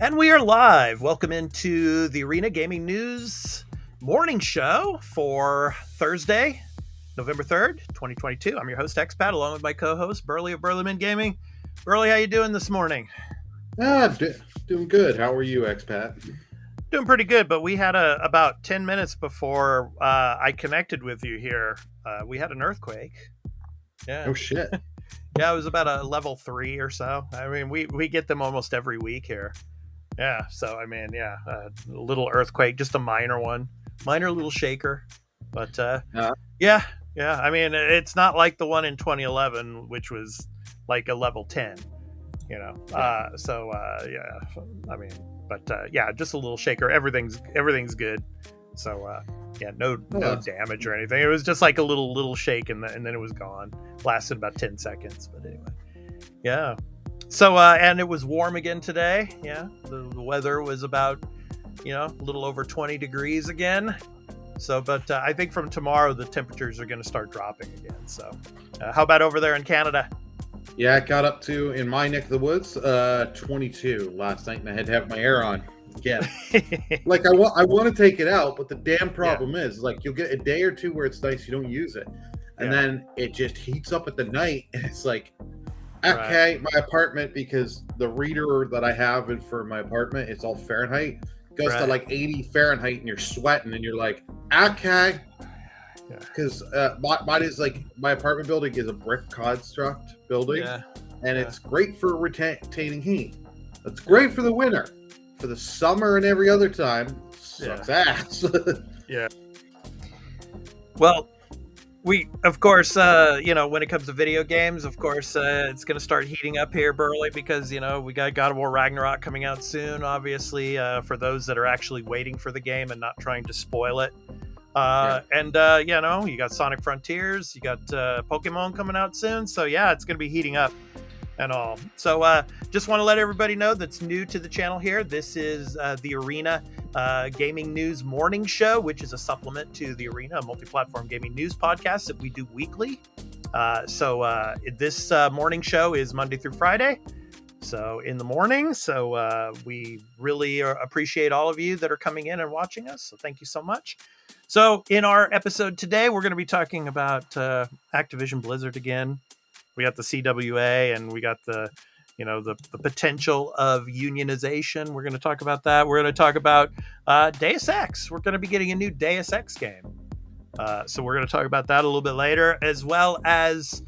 And we are live. Welcome into the Arena Gaming News morning show for Thursday, November 3rd, 2022. I'm your host, Expat, along with my co-host, Burley of Burleyman Gaming. Burley, how you doing this morning? Doing good. How are you, Expat? Doing pretty good, but we had about 10 minutes before I connected with you here. We had an earthquake. Yeah. Oh, shit. Yeah, it was about a level 3 or so. I mean, we get them almost every week here. Yeah, so I mean, yeah, a little earthquake, just a minor one, minor little shaker, but yeah. I mean, it's not like the one in 2011, which was like a level 10, you know. Yeah, I mean, but yeah, just a little shaker. Everything's good. So yeah, no damage or anything. It was just like a little shake, and then it was gone. Lasted about 10 seconds, but anyway, yeah. So, and it was warm again today. Yeah, the weather was about, a little over 20 degrees again. So, but I think from tomorrow, the temperatures are going to start dropping again. So, how about over there in Canada? Yeah, it got up to, in my neck of the woods, 22 last night, and I had to have my air on. Yeah. Like, I want to take it out, but the damn problem is, like, you'll get a day or two where it's nice, you don't use it. And then it just heats up at the night, and it's like, okay, my apartment, because the reader that I have for my apartment, it's all Fahrenheit, goes to like 80 Fahrenheit, and you're sweating, and you're like, okay. Because mine is like, my apartment building is a brick construct building, and it's great for retaining heat. It's great for the winter. For the summer and every other time, sucks ass. Yeah. Well, we, of course, when it comes to video games, of course, it's going to start heating up here, Burley, because, we got God of War Ragnarok coming out soon, obviously, for those that are actually waiting for the game and not trying to spoil it. And, you got Sonic Frontiers, you got Pokemon coming out soon. So, yeah, it's going to be heating up and all. So, just want to let everybody know that's new to the channel here. This is the Arena Gaming News Morning Show, which is a supplement to the Arena, a multi-platform gaming news podcast that we do weekly. This morning show is Monday through Friday, so in the morning. So we really appreciate all of you that are coming in and watching us. So thank you so much. So in our episode today, we're going to be talking about Activision Blizzard again. We got the CWA, and we got the potential of unionization. We're going to talk about that. We're going to talk about Deus Ex. We're going to be getting a new Deus Ex game. So we're going to talk about that a little bit later, as well as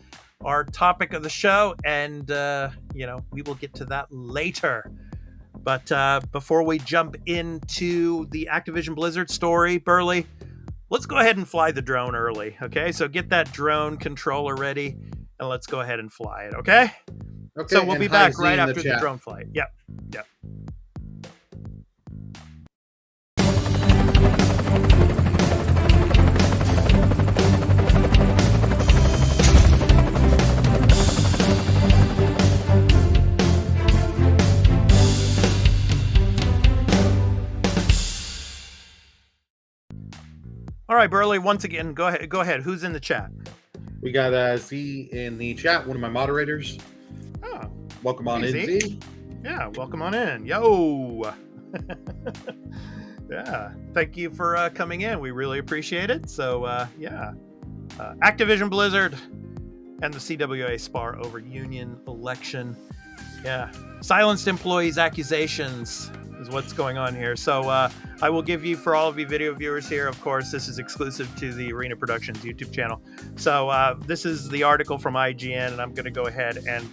our topic of the show. And, we will get to that later. But before we jump into the Activision Blizzard story, Burley, let's go ahead and fly the drone early. Okay, so get that drone controller ready, and let's go ahead and fly it. Okay. So we'll be back right after the drone flight. Yep. All right, Burley, once again, go ahead. Who's in the chat? We got Z in the chat, one of my moderators. Oh, welcome on in, Z. Yeah, welcome on in. Yo. Yeah, thank you for coming in. We really appreciate it. So, Activision Blizzard and the CWA spar over union election. Yeah, silenced employees' accusations is what's going on here. So I will give you, for all of you video viewers here, of course, this is exclusive to the Arena Productions YouTube channel. So this is the article from IGN, and I'm going to go ahead and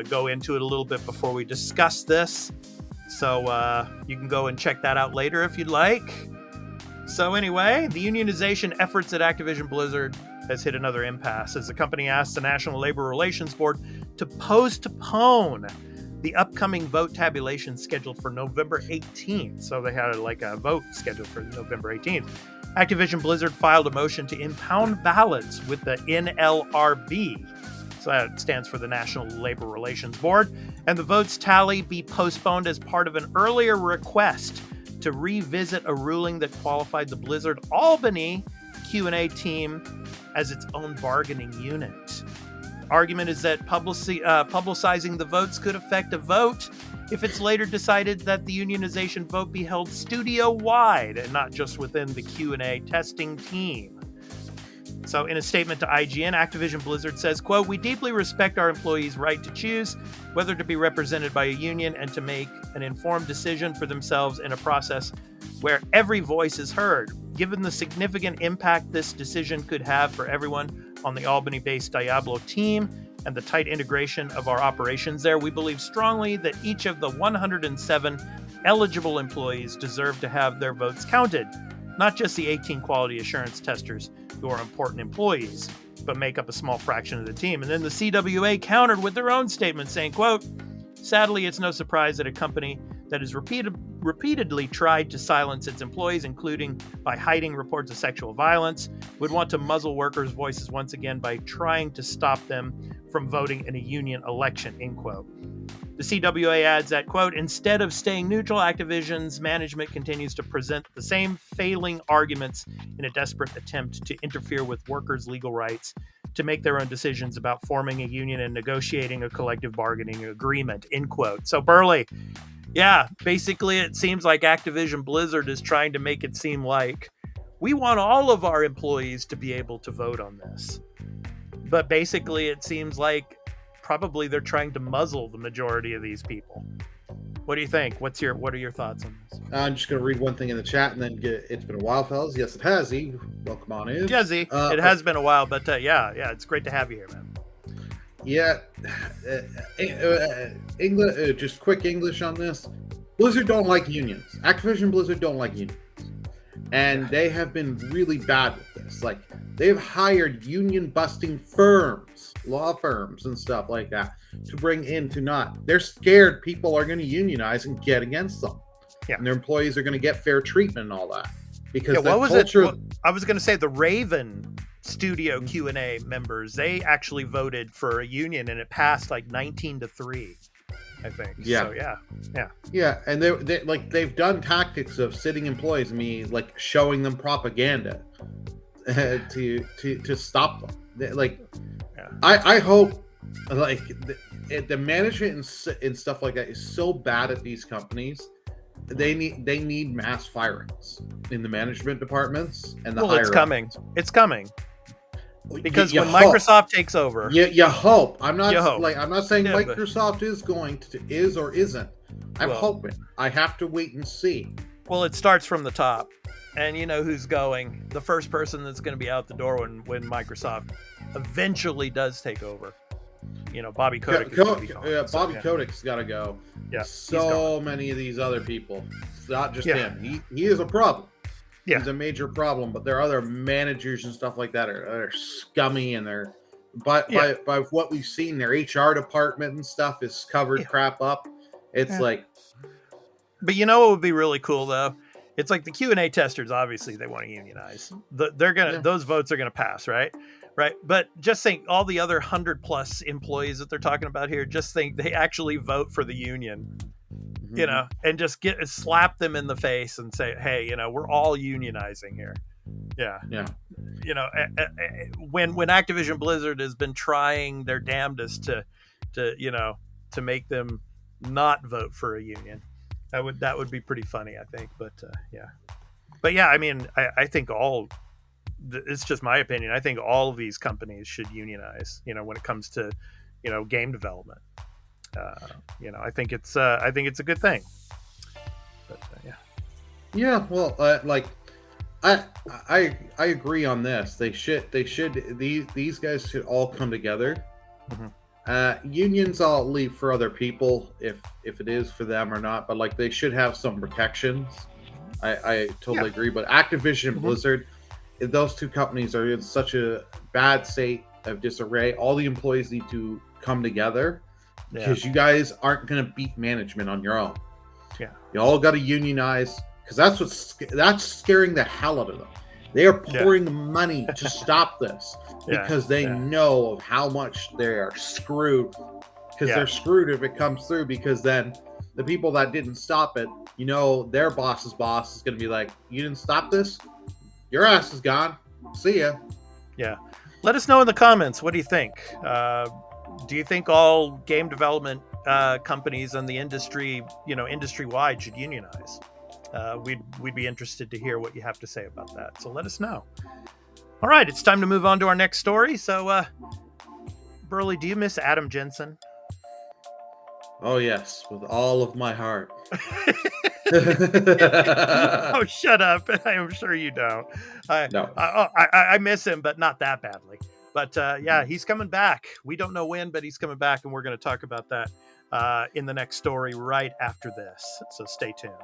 go into it a little bit before we discuss this. So you can go and check that out later if you'd like. So anyway, the unionization efforts at Activision Blizzard has hit another impasse as the company asked the National Labor Relations Board to postpone the upcoming vote tabulation scheduled for November 18th. So they had a vote scheduled for November 18th. Activision Blizzard filed a motion to impound ballots with the NLRB. So that stands for the National Labor Relations Board. And the votes tally be postponed as part of an earlier request to revisit a ruling that qualified the Blizzard Albany Q&A team as its own bargaining unit. argument is that publicizing the votes could affect a vote if it's later decided that the unionization vote be held studio-wide and not just within the Q&A testing team. So in a statement to IGN, Activision Blizzard says, quote, "We deeply respect our employees' right to choose whether to be represented by a union and to make an informed decision for themselves in a process where every voice is heard. Given the significant impact this decision could have for everyone on the Albany-based Diablo team and the tight integration of our operations there, we believe strongly that each of the 107 eligible employees deserve to have their votes counted, not just the 18 quality assurance testers who are important employees, but make up a small fraction of the team." And then the CWA countered with their own statement saying, quote, "Sadly, it's no surprise that a company that has repeatedly tried to silence its employees, including by hiding reports of sexual violence, would want to muzzle workers' voices once again by trying to stop them from voting in a union election," end quote. The CWA adds that, quote, "Instead of staying neutral, Activision's management continues to present the same failing arguments in a desperate attempt to interfere with workers' legal rights to make their own decisions about forming a union and negotiating a collective bargaining agreement," end quote. So Burley, yeah, basically it seems like Activision Blizzard is trying to make it seem like we want all of our employees to be able to vote on this. But basically it seems like probably they're trying to muzzle the majority of these people. What do you think? What are your thoughts on this? I'm just going to read one thing in the chat and then get. It's been a while, fellas. Yes, it has. Z, welcome on in. Yeah, Z. It has been a while, but yeah, it's great to have you here, man. Yeah, English. Just quick English on this. Blizzard don't like unions. Activision Blizzard don't like unions, and they have been really bad with this. Like, they've hired union-busting firms, law firms, and stuff like that to bring in to not. They're scared people are going to unionize and get against them. Yeah, and their employees are going to get fair treatment and all that because what was culture. It? I was going to say the Raven Studio Q&A members, they actually voted for a union and it passed like 19-3, I think. Yeah. So yeah, and they've done tactics of sitting employees, like showing them propaganda to stop them. I hope like the management and stuff like that is so bad at these companies. They need mass firings in the management departments and the it's coming. It's coming. Because when Microsoft takes over, you hope. I'm not saying Microsoft is or isn't. I'm hoping. I have to wait and see. Well, it starts from the top, and you know who's going. The first person that's going to be out the door when Microsoft eventually does take over. You know, Bobby Kotick. Bobby Kotick's got to go. Yeah, so many of these other people. It's not just him. He is a problem. Yeah. He's a major problem, but there are other managers and stuff like that are scummy, and they're by what we've seen, their HR department and stuff is covered crap up. It's like, but you know what would be really cool though? It's like the Q&A testers. Obviously, they want to unionize. Those votes are gonna pass, right? Right. But just think all the other 100+ employees that they're talking about here. Just think they actually vote for the union. You know, and just slap them in the face and say, "Hey, you know, we're all unionizing here." Yeah. You know, when Activision Blizzard has been trying their damnedest to make them not vote for a union, that would be pretty funny, I think. But I mean, I think it's just my opinion. I think all of these companies should unionize. You know, when it comes to game development. I think it's a good thing. But yeah. Well, I agree on this. These guys should all come together. Unions I'll leave for other people if it is for them or not. But like they should have some protections. I totally agree. But Activision and Blizzard, those two companies are in such a bad state of disarray. All the employees need to come together. Because you guys aren't going to beat management on your own. Yeah, you all got to unionize because that's scaring the hell out of them. They are pouring money to stop this because they know of how much they are screwed. Because they're screwed if it comes through. Because then the people that didn't stop it, their boss's boss is going to be like, "You didn't stop this? Your ass is gone. See ya." Yeah. Let us know in the comments. What do you think? Do you think all game development companies in the industry, industry-wide, should unionize? We'd be interested to hear what you have to say about that. So let us know. All right, it's time to move on to our next story. So, Burley, do you miss Adam Jensen? Oh yes, with all of my heart. Oh, shut up! I'm sure you don't. No. I miss him, but not that badly. But yeah, he's coming back. We don't know when, but he's coming back, and we're going to talk about that in the next story right after this. So stay tuned.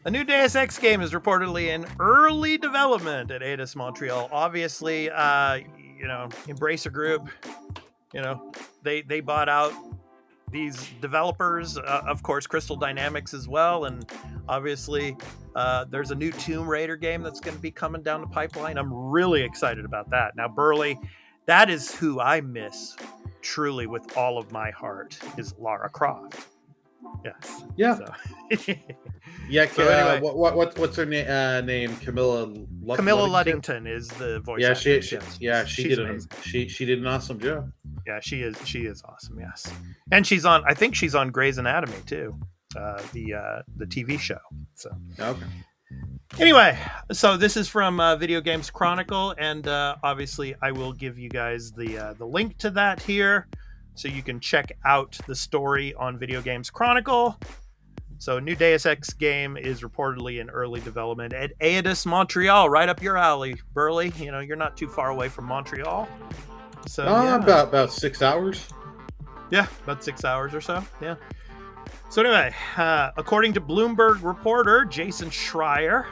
A new Deus Ex game is reportedly in early development at Eidos Montreal. Obviously, Embracer Group, they bought out these developers, of course, Crystal Dynamics as well, and obviously there's a new Tomb Raider game that's going to be coming down the pipeline. I'm really excited about that. Now, Burley, that is who I miss truly with all of my heart, is Lara Croft. Yes. Yeah. So. Yeah. So anyway, what's her name? Camilla Luddington is the voice. Yeah, actress. she did an awesome job. Yeah, she is awesome. Yes, and she's on. I think she's on Grey's Anatomy too, the TV show. So okay. Anyway, so this is from Video Games Chronicle, and obviously I will give you guys the link to that here, so you can check out the story on Video Games Chronicle. So, new Deus Ex game is reportedly in early development at Eidos Montreal, right up your alley, Burley. You're not too far away from Montreal. So, yeah. about 6 hours. Yeah, about 6 hours or so. Yeah. So anyway, according to Bloomberg reporter Jason Schreier,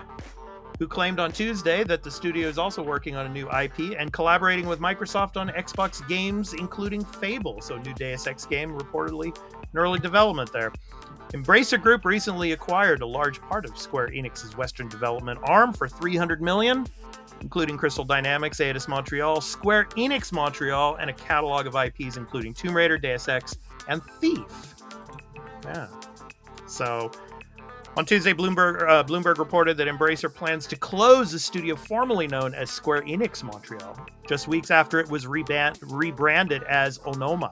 who claimed on Tuesday that the studio is also working on a new IP and collaborating with Microsoft on Xbox games, including Fable. So, new Deus Ex game reportedly in early development there. Embracer Group recently acquired a large part of Square Enix's Western development arm for $300 million, including Crystal Dynamics, Eidos Montreal, Square Enix Montreal, and a catalog of IPs including Tomb Raider, Deus Ex, and Thief. Yeah. So, on Tuesday, Bloomberg reported that Embracer plans to close the studio formerly known as Square Enix Montreal, just weeks after it was rebranded as Onoma.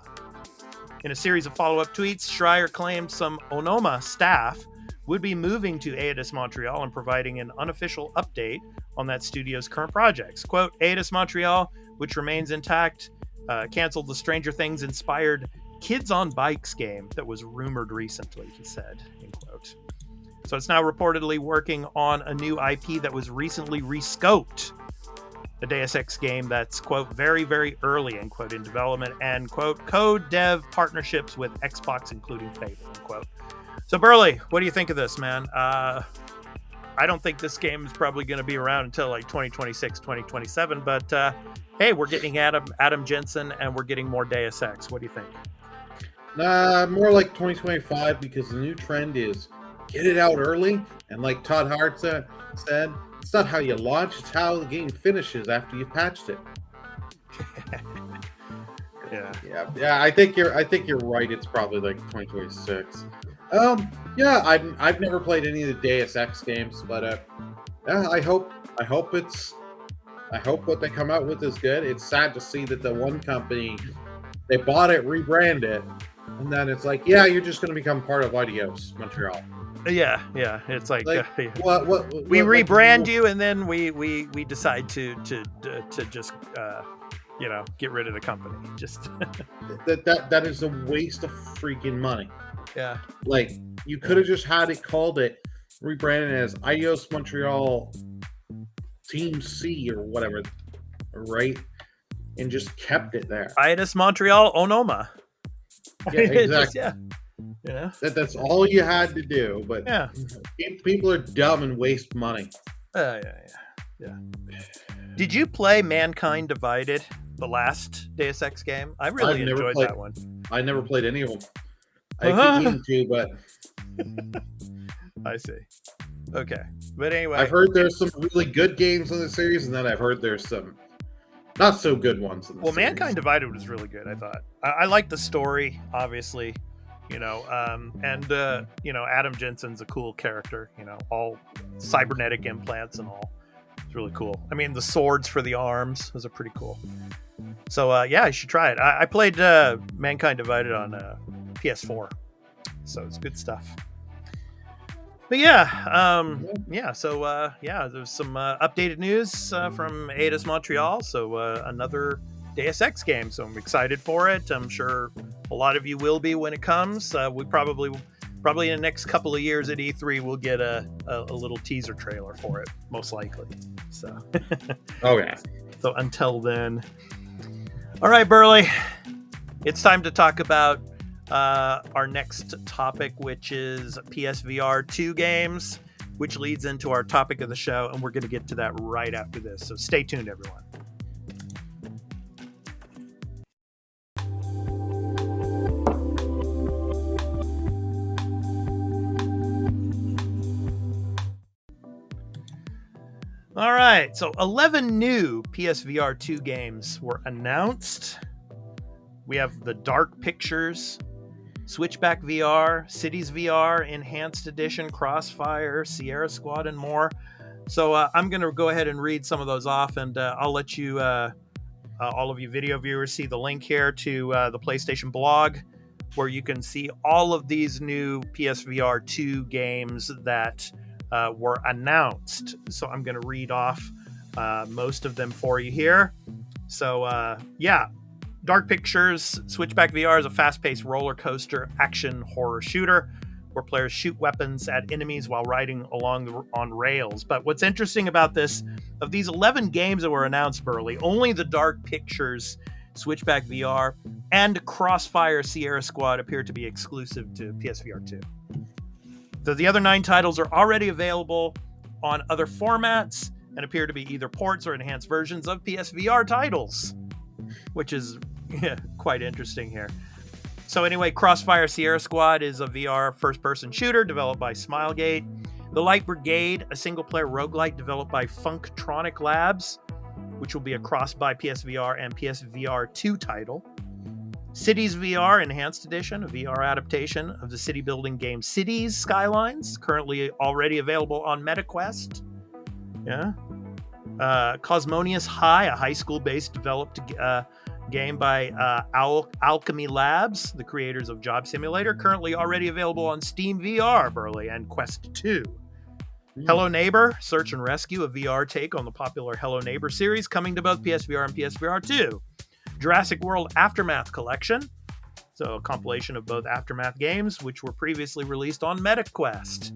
In a series of follow-up tweets, Schreier claimed some Onoma staff would be moving to Eidos Montreal and providing an unofficial update on that studio's current projects. Quote, Eidos Montreal, which remains intact, canceled the Stranger Things-inspired Kids on Bikes game that was rumored recently, he said, end quote. So it's now reportedly working on a new IP that was recently rescoped. The Deus Ex game that's, quote, very, very early, end quote, in development, and, quote, code dev partnerships with Xbox, including Fable, end quote. So, Burley, what do you think of this, man? I don't think this game is probably going to be around until like 2026, 2027, but hey, we're getting Adam Jensen, and we're getting more Deus Ex. What do you think? More like 2025, because the new trend is get it out early, and like Todd Hart said, it's not how you launch, it's how the game finishes after you've patched it. Yeah. I think you're right. It's probably like 2026. Yeah, I've never played any of the Deus Ex games, but yeah, I hope what they come out with is good. It's sad to see that the one company, they bought it, rebrand it, and then it's like, yeah, you're just going to become part of Eidos Montreal. Yeah. It's like what we rebrand you, and then we decide to just get rid of the company. Just that is a waste of freaking money. Yeah. Like, you could have just had it called rebranded as Eidos Montreal Team C or whatever, right? And just kept it there. Eidos Montreal Onoma. Yeah, exactly. Yeah. That's all you had to do, but yeah, people are dumb and waste money. Yeah. Did you play Mankind Divided, the last Deus Ex game? I really enjoyed that one. I never played any of them. I keep meaning to, but I see. Okay, but anyway, I've heard there's some really good games in the series, and then I've heard there's some not so good ones in the series. Mankind Divided was really good. I thought I liked the story, obviously, and Adam Jensen's a cool character. All cybernetic implants and all. It's really cool. I mean, the swords for the arms was pretty cool. So you should try it. I played Mankind Divided on PS4, so it's good stuff. But there's some updated news from Eidos Montreal. So another Deus Ex game. So I'm excited for it. I'm sure a lot of you will be when it comes. We probably in the next couple of years at E3 we'll get a little teaser trailer for it, most likely. So. Oh yeah. So until then. All right, Burley. It's time to talk about our next topic, which is PSVR2 games, which leads into our topic of the show, and we're going to get to that right after this. So stay tuned, everyone. All right, so 11 new PSVR2 games were announced. We have the Dark Pictures, Switchback VR, Cities VR, Enhanced Edition, Crossfire, Sierra Squad, and more. So I'm going to go ahead and read some of those off, and I'll let you, all of you video viewers, see the link here to the PlayStation blog, where you can see all of these new PSVR 2 games that were announced. So I'm going to read off most of them for you here. So Dark Pictures Switchback VR is a fast-paced roller coaster action horror shooter where players shoot weapons at enemies while riding along on rails. But what's interesting about this, of these 11 games that were announced, Burley, only the Dark Pictures Switchback VR and Crossfire Sierra Squad appear to be exclusive to PSVR 2. So the other 9 titles are already available on other formats and appear to be either ports or enhanced versions of PSVR titles, which is quite interesting here. So anyway, Crossfire Sierra Squad is a VR first-person shooter developed by Smilegate. The Light Brigade, a single-player roguelite developed by Funktronic Labs, which will be a cross-buy PSVR and PSVR 2 title. Cities VR Enhanced Edition, a VR adaptation of the city-building game Cities Skylines, currently already available on MetaQuest. Cosmonius High, a high school-based developed game by Alchemy Labs, the creators of Job Simulator, currently already available on Steam VR, Burley, and Quest 2. Hello Neighbor, Search and Rescue, a VR take on the popular Hello Neighbor series, coming to both PSVR and PSVR 2. Jurassic World Aftermath Collection, so a compilation of both Aftermath games, which were previously released on MetaQuest.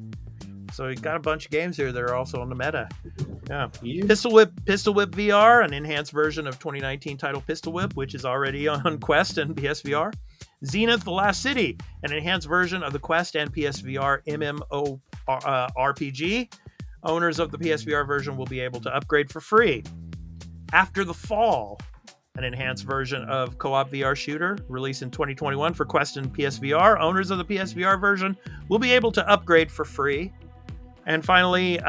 So you got a bunch of games here that are also on the Meta. Pistol Whip VR, an enhanced version of 2019 title Pistol Whip, which is already on Quest and PSVR. Zenith: The Last City, an enhanced version of the Quest and PSVR MMORPG. Owners of the PSVR version will be able to upgrade for free. After the Fall, an enhanced version of co-op VR shooter released in 2021 for Quest and PSVR. Owners of the PSVR version will be able to upgrade for free. And finally,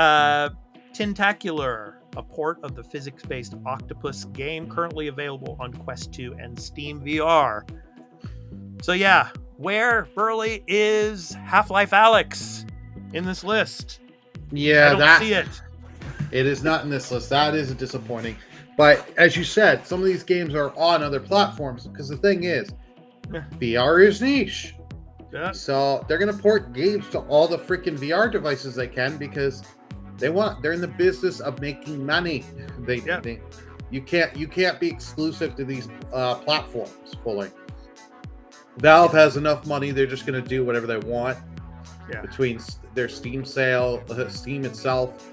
Tentacular, a port of the physics-based Octopus game, currently available on Quest 2 and Steam VR. So where, Burley, is Half-Life Alyx in this list? Yeah, I don't see it. It is not in this list. That is disappointing. But as you said, some of these games are on other platforms, because the thing is, VR is niche. Yeah. So they're going to port games to all the freaking VR devices they can, because they're in the business of making money. You can't be exclusive to these platforms fully. Valve has enough money; they're just going to do whatever they want. Between their Steam sale, Steam itself,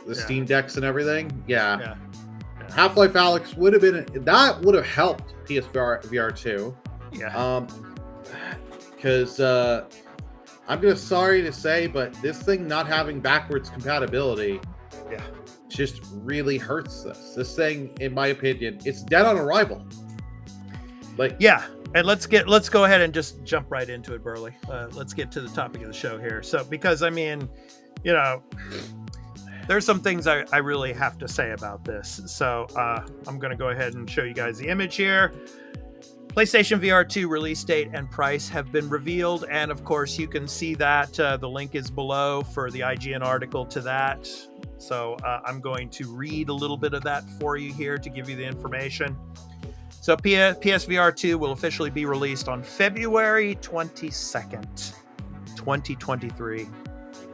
the Steam Decks, and everything. Half-Life Alyx would have helped PSVR VR2. Because I'm sorry to say, but this thing not having backwards compatibility just really hurts this. This thing, in my opinion, it's dead on arrival. And let's go ahead and just jump right into it, Burley. Let's get to the topic of the show here. So, because I mean, you know, there's some things I really have to say about this. So I'm going to go ahead and show you guys the image here. PlayStation VR2 release date and price have been revealed. And of course, you can see that the link is below for the IGN article to that. So I'm going to read a little bit of that for you here to give you the information. So PSVR2 will officially be released on February 22nd, 2023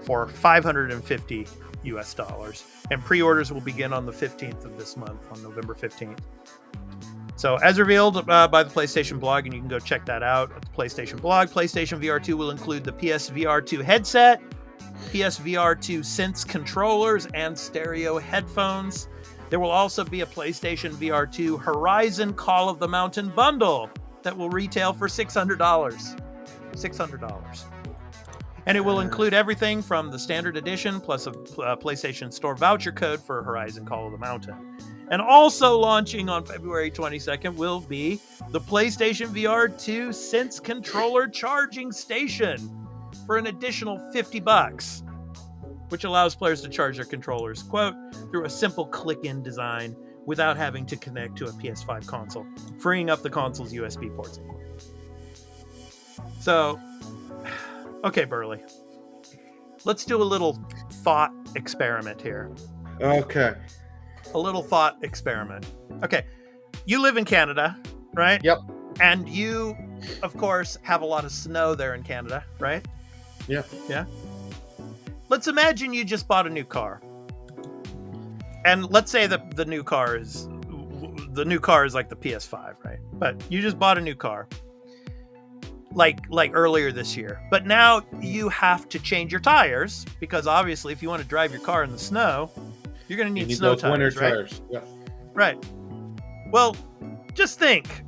for $550 US. And pre-orders will begin on the 15th of this month, on November 15th. So as revealed by the PlayStation blog, and you can go check that out at the PlayStation blog, PlayStation VR2 will include the PSVR2 headset, PSVR2 Sense controllers, and stereo headphones. There will also be a PlayStation VR2 Horizon Call of the Mountain bundle that will retail for $600. $600. And it will include everything from the standard edition plus a PlayStation Store voucher code for Horizon Call of the Mountain. And also launching on February 22nd will be the PlayStation VR2 Sense controller charging station for an additional $50, which allows players to charge their controllers, quote, through a simple click-in design without having to connect to a PS5 console, freeing up the console's USB ports. So, okay, Burley, let's do a little thought experiment here. Okay. A little thought experiment. Okay, you live in Canada, right? Yep. And you, of course, have a lot of snow there in Canada, right? Yeah. Yeah. Let's imagine you just bought a new car. And let's say that the new car is like the PS5, right? But you just bought a new car. Like earlier this year. But now you have to change your tires because obviously if you want to drive your car in the snow, you're going to need snow tires, winter right? tires. Yeah. Right. Well, just think,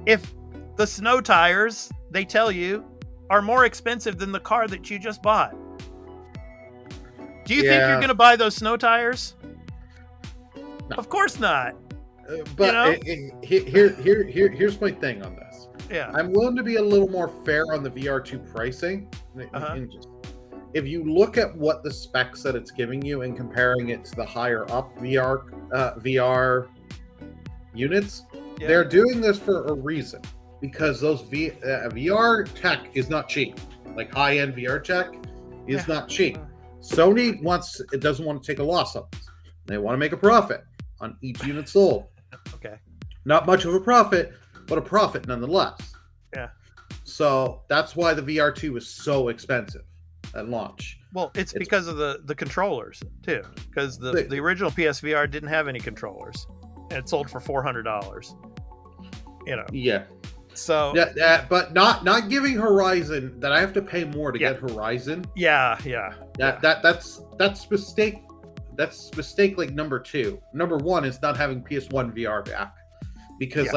if the snow tires, they tell you, are more expensive than the car that you just bought. Do you think you're going to buy those snow tires? No. Of course not. But here's my thing on this. Yeah. I'm willing to be a little more fair on the VR2 pricing. If you look at what the specs that it's giving you and comparing it to the higher up VR units, they're doing this for a reason. Because those VR tech is not cheap. Like high-end VR tech is not cheap. Sony doesn't want to take a loss on this. They want to make a profit on each unit sold. Okay. Not much of a profit, but a profit nonetheless. Yeah. So that's why the VR2 is so expensive at launch. Well, it's because of the controllers too. Because the original PSVR didn't have any controllers, and it sold for $400. You know. Yeah. So. Yeah, but not giving Horizon that I have to pay more to get Horizon. Yeah. That's mistake. That's mistake like number 2. Number 1 is not having PS1 VR back, because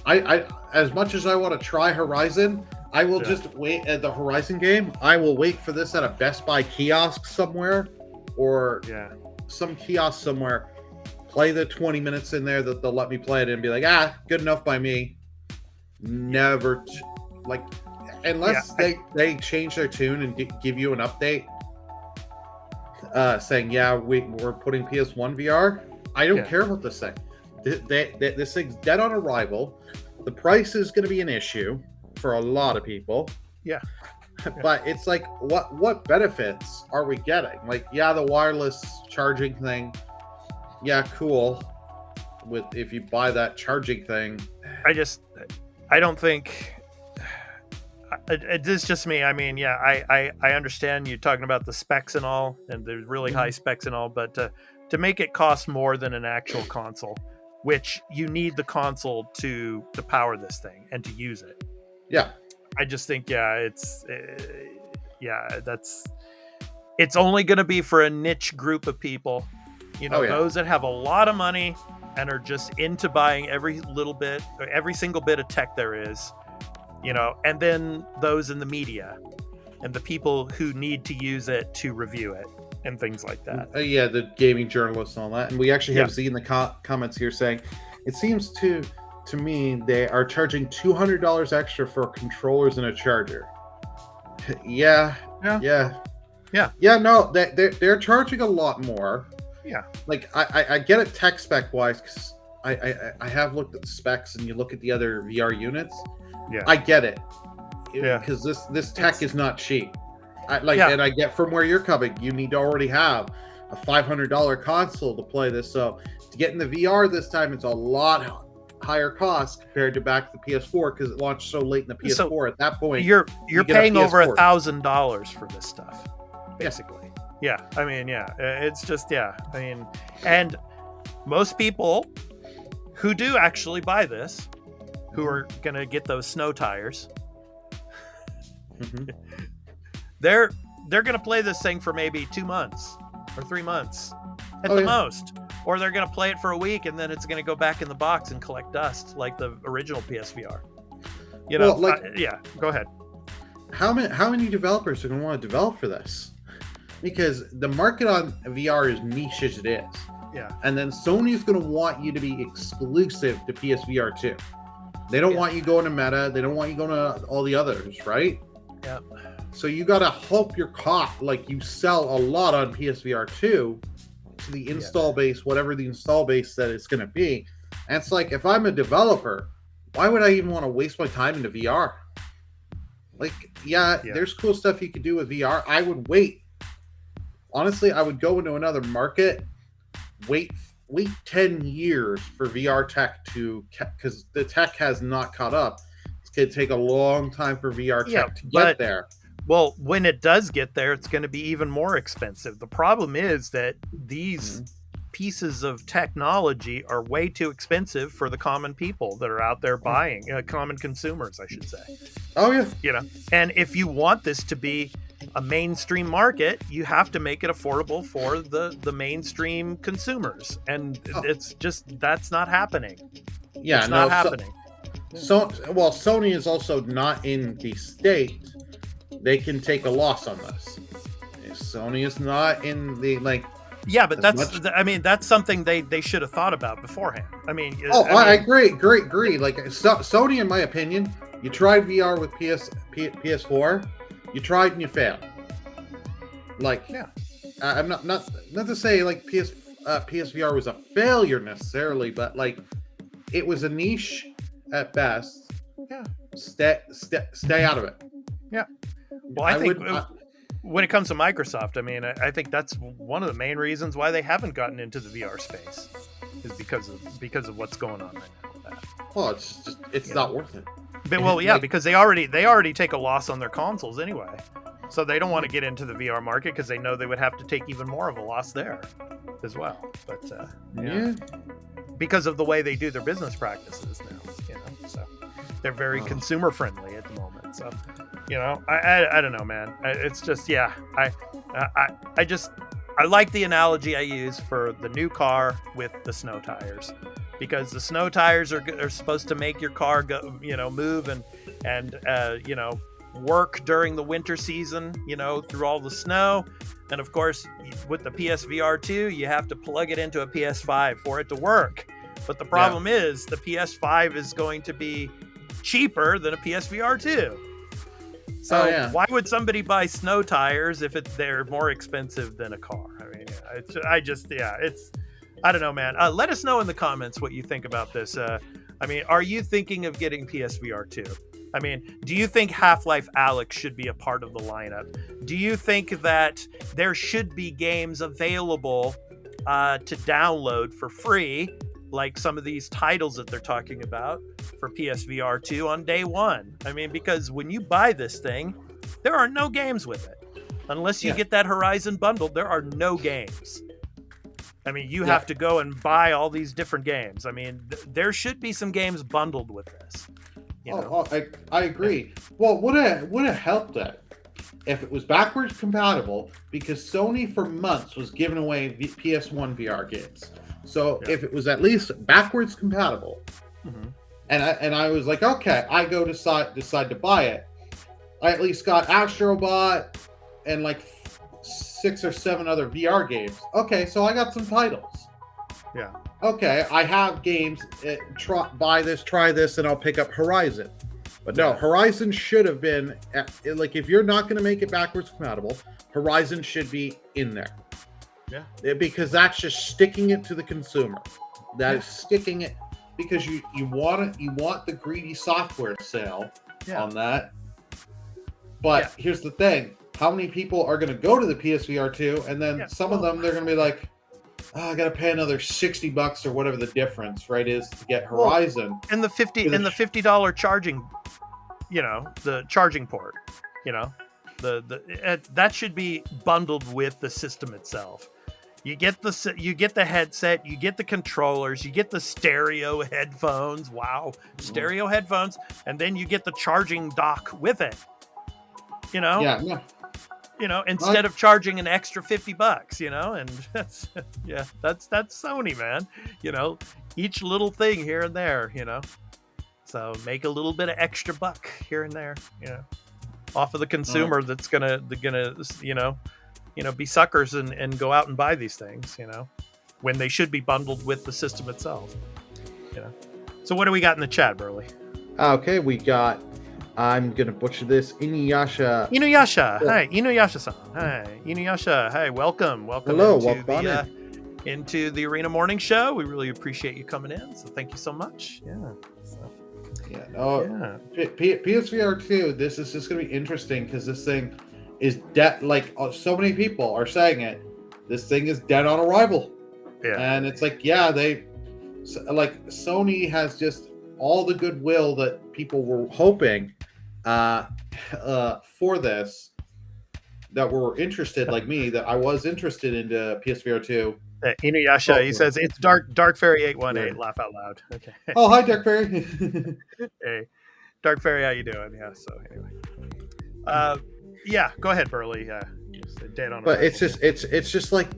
I as much as I want to try Horizon, I will just wait at the Horizon game. I will wait for this at a Best Buy kiosk somewhere, or some kiosk somewhere. Play the 20 minutes in there that they'll let me play it and be like, good enough by me. Never unless they change their tune and give you an update saying we're putting PS1 VR. I don't care about this thing. This thing's dead on arrival. The price is going to be an issue for a lot of people. Yeah. But it's like, what benefits are we getting? Like, the wireless charging thing. Yeah, cool. If you buy that charging thing. I don't think it's just me. I mean, I understand you're talking about the specs and all, and there's really high specs and all, but to make it cost more than an actual console, which you need the console to power this thing and to use it. Yeah. I just think, it's only going to be for a niche group of people, those that have a lot of money and are just into buying every single bit of tech there is, and then those in the media and the people who need to use it to review it and things like that. The gaming journalists and all that. And we actually have Z in the comments here saying, it seems to to me, they are charging $200 extra for controllers and a charger. Yeah. No, they're charging a lot more. Yeah. Like I get it tech spec wise, because I have looked at the specs, and you look at the other VR units. Yeah. I get it. Yeah. Because this tech is not cheap. And I get from where you're coming. You need to already have a $500 console to play this. So to get in the VR this time, it's a lot higher cost compared to back to the PS4 because it launched so late in the PS4. So at that point, you're paying over $1,000 for this stuff, basically. Yeah. I mean, yeah, it's just, I mean, and most people who do actually buy this, who are gonna get those snow tires, they're gonna play this thing for maybe 2 months or 3 months at the most, or they're gonna play it for a week and then it's gonna go back in the box and collect dust like the original PSVR. You know, go ahead. How many developers are gonna want to develop for this? Because the market on VR is niche as it is. Yeah. And then Sony's gonna want you to be exclusive to PSVR2. They don't want you going to Meta. They don't want you going to all the others, right? Yeah. So you got to hope you're caught. Like you sell a lot on PSVR2 to the install base, whatever the install base that it's going to be. And it's like, if I'm a developer, why would I even want to waste my time into VR? Like, there's cool stuff you could do with VR. I would wait. Honestly, I would go into another market, wait 10 years for VR tech because the tech has not caught up. It's going to take a long time for VR tech to get there. Well, when it does get there, it's going to be even more expensive. The problem is that these pieces of technology are way too expensive for the common people that are out there buying, common consumers, I should say. Oh, yeah. You know, and if you want this to be a mainstream market, you have to make it affordable for the mainstream consumers, and it's just that's not happening. Yeah, it's not happening. Sony is also not in the state. They can take a loss on this. Sony is not in the Yeah, but that's something they should have thought about beforehand. I mean, I agree. Like Sony, in my opinion, you tried VR with PS4. You tried and you failed. I'm not to say like PSVR was a failure necessarily, but like it was a niche at best. Yeah. Stay out of it. Yeah. Well, I think when it comes to Microsoft, I mean, I think that's one of the main reasons why they haven't gotten into the VR space is because of what's going on right now with that. Well, it's not worth it. But, because they already take a loss on their consoles anyway, so they don't want to get into the VR market because they know they would have to take even more of a loss there as well. But because of the way they do their business practices now, so they're very consumer friendly at the moment. So, I don't know, man. It's just I like the analogy I use for the new car with the snow tires. Because the snow tires are supposed to make your car go, move and work during the winter season, through all the snow. And of course, with the PSVR2, you have to plug it into a PS5 for it to work. But the problem is the PS5 is going to be cheaper than a PSVR2. So why would somebody buy snow tires if they're more expensive than a car? I mean, I don't know, man. Let us know in the comments what you think about this. I mean, are you thinking of getting PSVR 2? I mean, do you think Half-Life Alyx should be a part of the lineup? Do you think that there should be games available to download for free, like some of these titles that they're talking about for PSVR 2 on day one? I mean, because when you buy this thing, there are no games with it. Unless you get that Horizon bundle, there are no games. I mean, you have to go and buy all these different games. I mean, there should be some games bundled with this. I agree. Well, would have helped that if it was backwards compatible, because Sony for months was giving away PS1 VR games. So if it was at least backwards compatible, and I was like, okay, I decide to buy it. I at least got Astrobot and like 6 or 7 other VR games. Okay, so I got some titles. Yeah. okay, I have games. Buy this, try this, and I'll pick up Horizon. But no, Horizon should have been like, if you're not going to make it backwards compatible, Horizon should be in there. Yeah, because that's just sticking it to the consumer. That is sticking it because you want the greedy software sale on that. But here's the thing: how many people are going to go to the PSVR2, and then some of them they're going to be like, oh, I got to pay another $60 or whatever the difference, right, is to get Horizon. And the $50 charging, the charging port, that should be bundled with the system itself. You get the headset, you get the controllers, you get the stereo headphones. Wow, stereo headphones, and then you get the charging dock with it. Instead of charging an extra $50, and that's Sony, man. Each little thing here and there, so make a little bit of extra buck here and there, off of the consumer that's gonna be suckers and go out and buy these things, when they should be bundled with the system itself. So what do we got in the chat, Burley? Okay, we got, I'm gonna butcher this, Inuyasha. Hi, Inuyasha-san. Hi, Inuyasha. Hi, welcome. Hello, welcome into the Arena Morning Show. We really appreciate you coming in, so thank you so much. PSVR 2, this is just gonna be interesting because this thing is dead. Like, so many people are saying it, this thing is dead on arrival. And it's like, Sony has just all the goodwill that people were hoping for this, that were interested, like me, that I was interested into PSVR 2. Inuyasha, he says it's Dark Fairy 818. Laugh out loud. Okay. Oh, hi, Dark Fairy. Hey, Dark Fairy, how you doing? Yeah. So anyway, go ahead, Burley. Dead on. But it's just like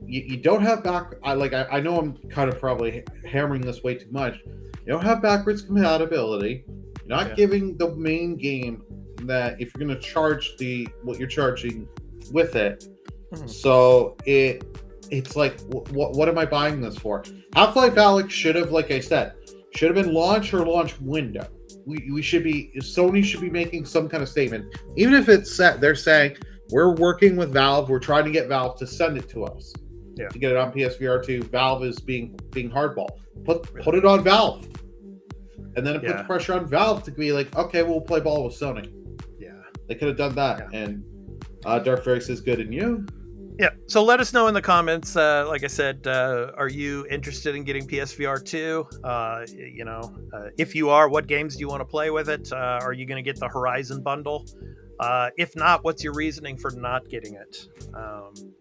you don't have back. I know I'm kind of probably hammering this way too much. You don't have backwards compatibility. You're not giving the main game that, if you're going to charge what you're charging with it. Mm-hmm. So it's like, what am I buying this for? Half-Life Alyx should have, like I said, should have been launch or launch window. Sony should be making some kind of statement, even if it's set. They're saying, we're working with Valve. We're trying to get Valve to send it to us to get it on PSVR 2. Valve is being hardball. Put it on Valve, and then it puts pressure on Valve to be like, okay, we'll play ball with Sony. Yeah, they could have done that. Yeah. And Dark Fairy says, good, and you. Yeah, so let us know in the comments. Like I said, are you interested in getting PSVR 2? If you are, what games do you want to play with it? Are you going to get the Horizon bundle? If not, what's your reasoning for not getting it?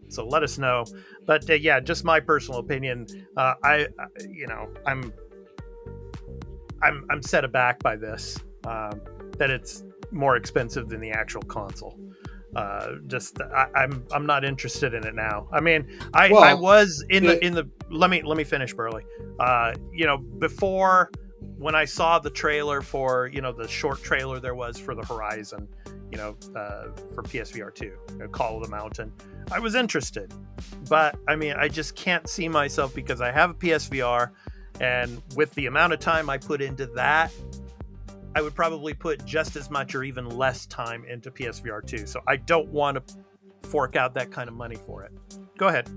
So let us know. But just my personal opinion. I'm set aback by this. That it's more expensive than the actual console. I'm not interested in it now. I mean, I was in the let me finish, Burley. Before, when I saw the trailer for, the short trailer there was for the Horizon, for PSVR 2, Call of the Mountain, I was interested. But I mean, I just can't see myself, because I have a PSVR, and with the amount of time I put into that, I would probably put just as much or even less time into PSVR 2. So I don't want to fork out that kind of money for it. Go ahead.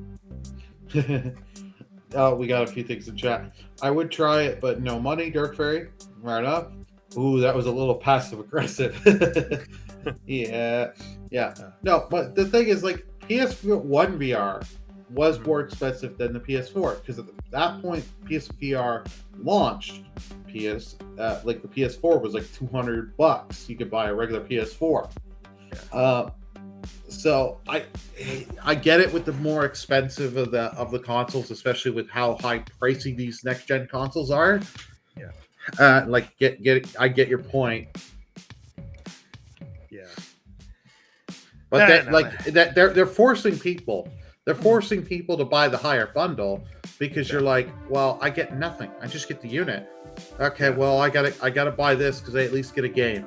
We got a few things in chat. I would try it, but no money, Dark Fairy. Right up. Ooh, that was a little passive aggressive. Yeah. No, but the thing is, like, PS1 VR was more expensive than the PS4, because at that point PSVR launched. The PS4 was like $200. You could buy a regular PS4. So I get it with the more expensive of the consoles, especially with how high pricey these next gen consoles are. I get your point. Yeah. But they're forcing people. They're forcing people to buy the higher bundle, because you're like, well, I get nothing. I just get the unit. Okay, well, I gotta buy this because I at least get a game.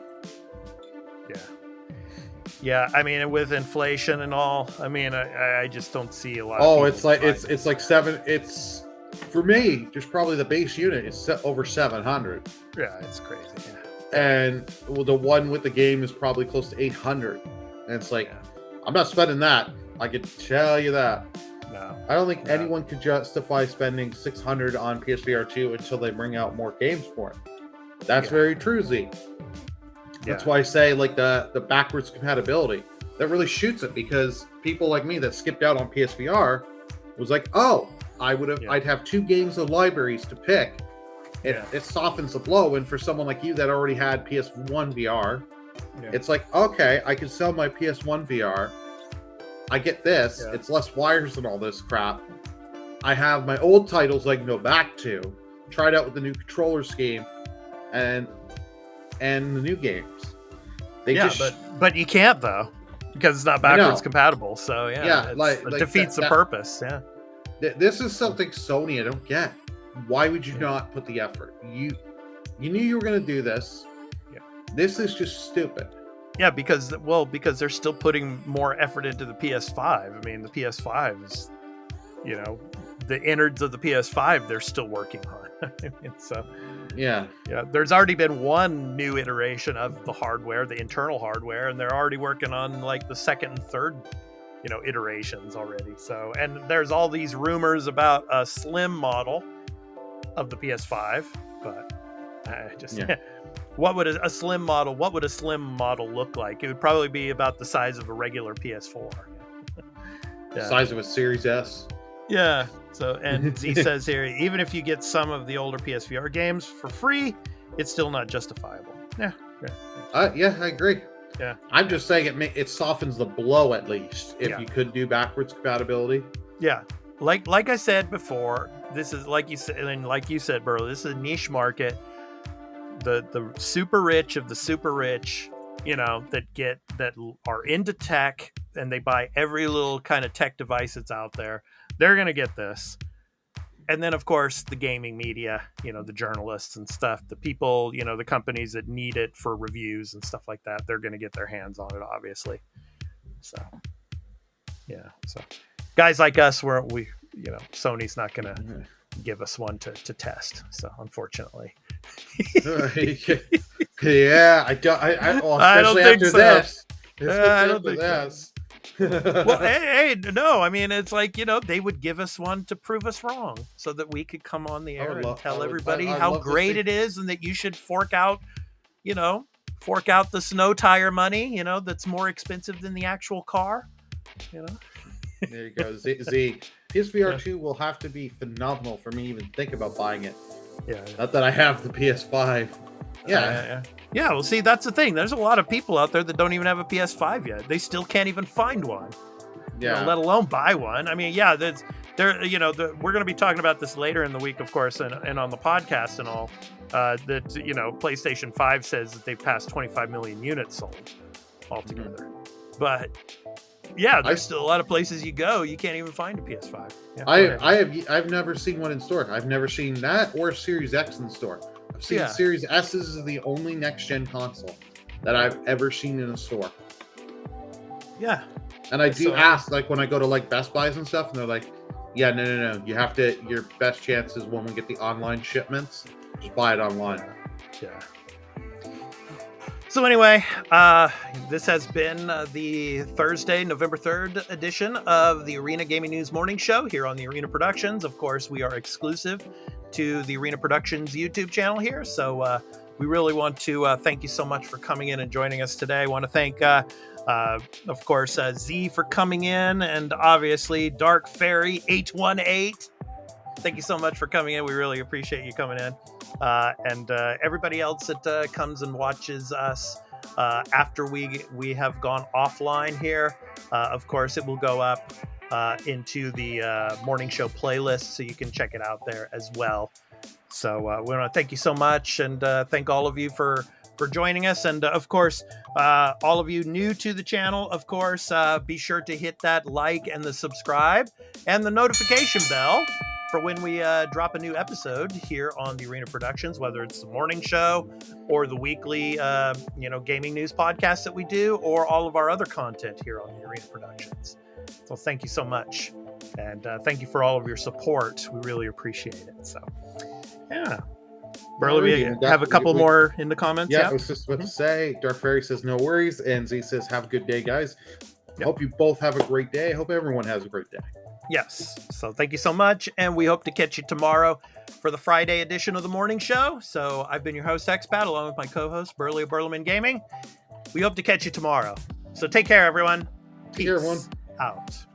Yeah. I mean, with inflation and all, I mean, I just don't see a lot. Oh, it's like $500 for me, just probably the base unit is over 700. Yeah, it's crazy. Yeah. And the one with the game is probably close to 800. And it's like, I'm not spending that. I can tell you that. No. I don't think anyone could justify spending 600 on PSVR2 until they bring out more games for it. That's very true, Z. That's why I say, like, the backwards compatibility. That really shoots it, because people like me that skipped out on PSVR was like, oh, I'd have 2 games of libraries to pick. It softens the blow. And for someone like you that already had PS1 VR, it's like, okay, I can sell my PS1 VR. I get this. It's less wires and all this crap. I have my old titles I can go back to, try it out with the new controller scheme, and the new games. But you can't, though, because it's not backwards compatible. So it defeats the purpose. Yeah. This is something Sony I don't get. Why would you not put the effort? You knew you were going to do this. Yeah. This is just stupid. Yeah, because they're still putting more effort into the PS5. I mean, the PS5 is, the innards of the PS5 they're still working on. So there's already been one new iteration of the hardware, the internal hardware, and they're already working on like the second and third iterations already. So, and there's all these rumors about a slim model of the PS5, but I just what would a slim model look like? It would probably be about the size of a regular PS4. Size of a Series S. Yeah. So, and Z says here, even if you get some of the older PSVR games for free, it's still not justifiable. I agree. Yeah. I'm just saying it softens the blow, at least, if you could do backwards compatibility. Yeah. Like I said before, this is like you said, Burrow, this is a niche market. The super rich of the super rich, that are into tech, and they buy every little kind of tech device that's out there. They're going to get this. And then, of course, the gaming media, the journalists and stuff, the people, the companies that need it for reviews and stuff like that, they're going to get their hands on it, obviously. So, So guys like us, Sony's not going to give us one to test. So, unfortunately. I don't. I don't think so. This. I don't think so. Well, hey, no, I mean, it's like, they would give us one to prove us wrong so that we could come on the air and tell everybody how great it is, and that you should fork out the snow tire money, that's more expensive than the actual car, There you go. Z. PSVR2 will have to be phenomenal for me to even think about buying it. Yeah. Not that I have the PS5. Yeah, well, see, that's the thing. There's a lot of people out there that don't even have a PS5 yet. They still can't even find one. Let alone buy one. I mean, we're going to be talking about this later in the week, of course, and on the podcast and all. That PlayStation 5 says that they've passed 25 million units sold altogether. But there's still a lot of places you go, you can't even find a PS5. I've never seen one in store. I've never seen that or Series X in store. I've seen Series S's is the only next gen console that I've ever seen in a store. Yeah. And I do ask, like, when I go to like Best Buys and stuff, and they're like, no. You have to, your best chance is when we get the online shipments, just buy it online. Yeah. So anyway, this has been the Thursday, November 3rd edition of the Arena Gaming News Morning Show here on the Arena Productions. Of course, we are exclusive to the Arena Productions YouTube channel here. So we really want to thank you so much for coming in and joining us today. I want to thank, of course, Z for coming in, and obviously Dark Fairy 818. Thank you so much for coming in. We really appreciate you coming in. And everybody else that comes and watches us after we have gone offline here. Of course, it will go up into the morning show playlist, so you can check it out there as well. So we want to thank you so much, and thank all of you for joining us. And of course, all of you new to the channel, of course, be sure to hit that like and the subscribe and the notification bell for when we drop a new episode here on the Arena Productions, whether it's the morning show or the weekly, gaming news podcast that we do, or all of our other content here on the Arena Productions. So thank you so much. And thank you for all of your support. We really appreciate it. So, yeah. Burley, we have a couple more in the comments. Yeah, I was just about to say, Dark Fairy says no worries, and Z says have a good day, guys. Yep. Hope you both have a great day. Hope everyone has a great day. Yes. So thank you so much, and we hope to catch you tomorrow for the Friday edition of the morning show. So I've been your host, Expat, along with my co-host, Burley of Burleman Gaming. We hope to catch you tomorrow. So take care, everyone. Peace Take care, everyone. out.